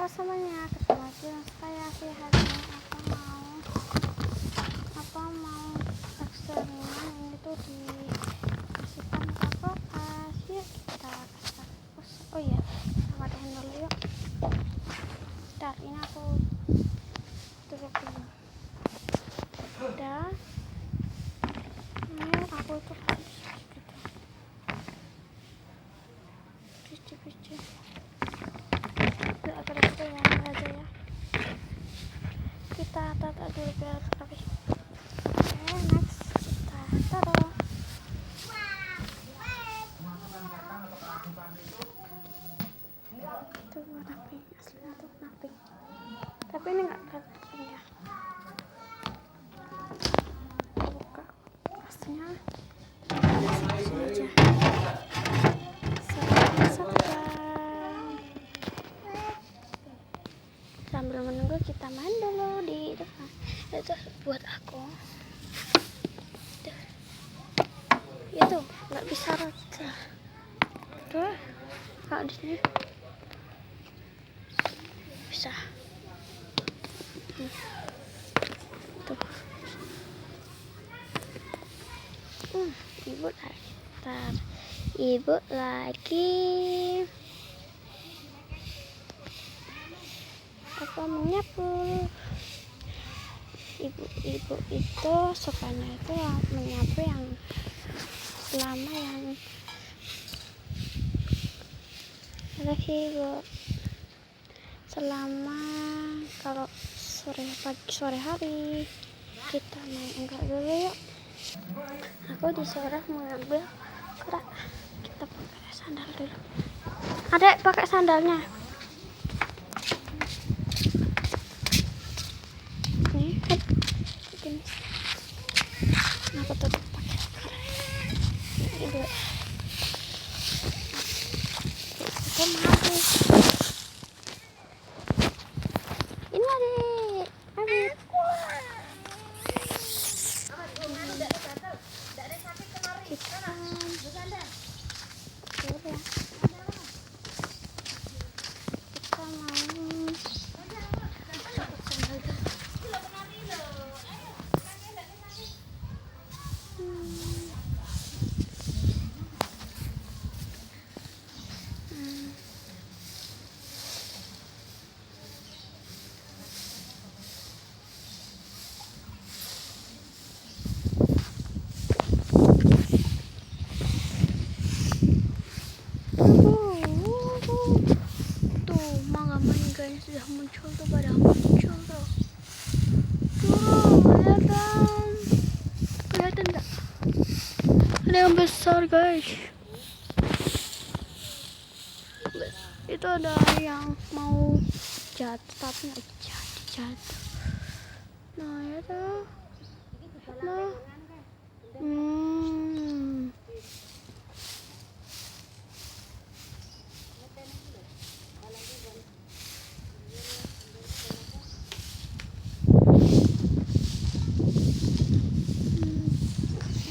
semuanya, ketemu lagi dengan saya sih. Hari ini apa mau eksperimen ini tuh dikasihkan ke kulkas. Yuk kita kasih kulkas. Oh iya, matiin dulu yuk. Bentar, ini aku tutup dulu. Udah, ini aku tuh gitu. Agak yang aja ya. Kita tata dulu biar rapi. Oke, next kita taruh. Itu warna pink, aslinya tuh warna pink. Tapi ini nggak kelihatan pink ya. Buka aslinya. Sini aja. Sambil menunggu kita main dulu di depan. Itu buat aku. Itu nggak bisa rata. Tuh, kalau di sini bisa. Tuh. Ibu lagi. Ntar. Ibu lagi. Apa menyapu? Ibu itu sukanya itu yang menyapu yang selama yang ibu selama kalau sore hari kita main enggak dulu yuk. Aku disuruh mengambil kerak. Kita pakai sandal dulu. Adek pakai sandalnya. Ini aku tutup pakai kerak. Ini dulu. Aku mati. Ini adik. Sudah muncul tuh, pada muncul tuh. Kelihatan nggak? Ada yang besar guys. Itu ada yang mau jatuh tapi nggak jatuh. Nah itu. Nah.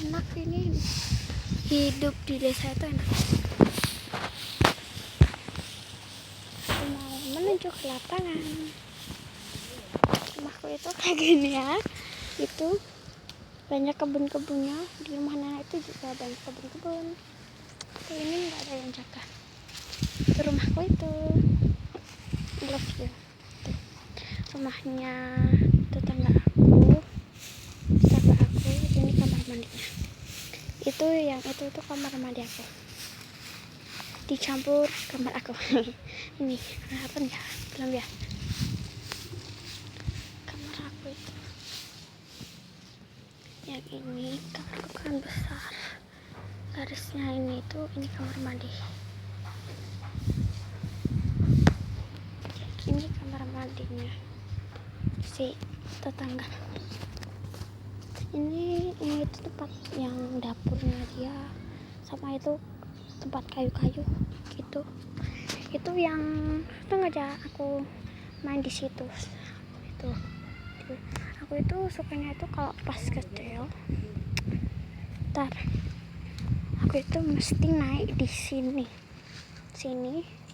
Enak ini, hidup di desa itu enak. Aku mau menuju ke lapangan. Rumahku itu kayak gini ya. Itu banyak kebun-kebunnya. Di rumah nenek itu juga banyak kebun-kebun. Ini nggak ada yang jaga. Itu rumahku itu. Love you. Tuh. Rumahnya tetangga aku. Ini kamar mandinya. Itu yang itu kamar mandi aku. Dicampur kamar aku. Ini apa ya? Belum ya. Kamar aku itu. Yang ini kamarku kan besar. Garisnya ini kamar mandi. Ini kamar mandinya si tetangga. Ini itu tempat yang dapurnya dia, sama itu tempat kayu-kayu gitu. Itu yang sengaja aku main di situ. Itu aku itu sukanya itu kalau pas kecil. Aku itu mesti naik di sini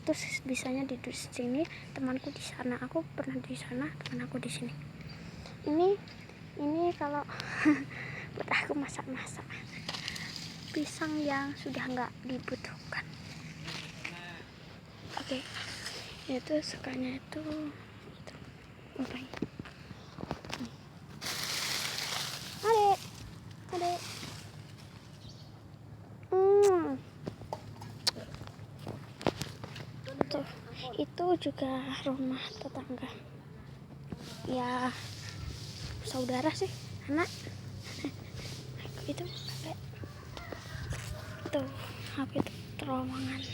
terus bisanya di sini, temanku di sana, aku pernah di sana, teman aku di sini. Ini kalau buat aku masak-masak pisang yang sudah nggak dibutuhkan. Oke. Itu sukanya itu apa ya? Adek. Tuh, itu juga rumah tetangga. Ya, saudara sih, anak. Itu tuh, aku itu terowongan.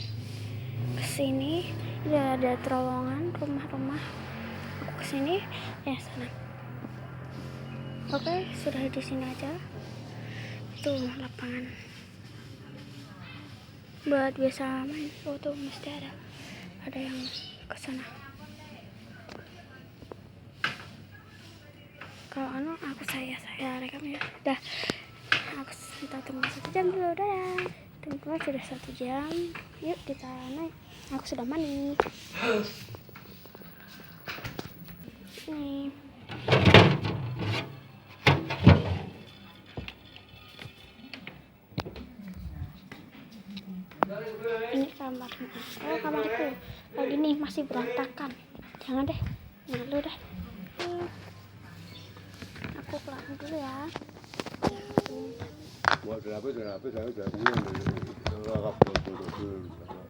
Kesini udah ada terowongan rumah-rumah. Aku kesini ya sana. Oke, sudah di sini aja. Tuh lapangan buat biasa main. Tuh mesti ada yang kesana. Kalau aku saya rekam ya. Dah, aku kita tunggu 1 jam dulu. Dah, tunggu sudah 1 jam. Yuk kita naik. Aku sudah mandi. Nih. Ini kamarnya. Kamarku. Kayak gini masih berantakan. Jangan deh. Malu deh. Aku pulang dulu ya. Buat apa?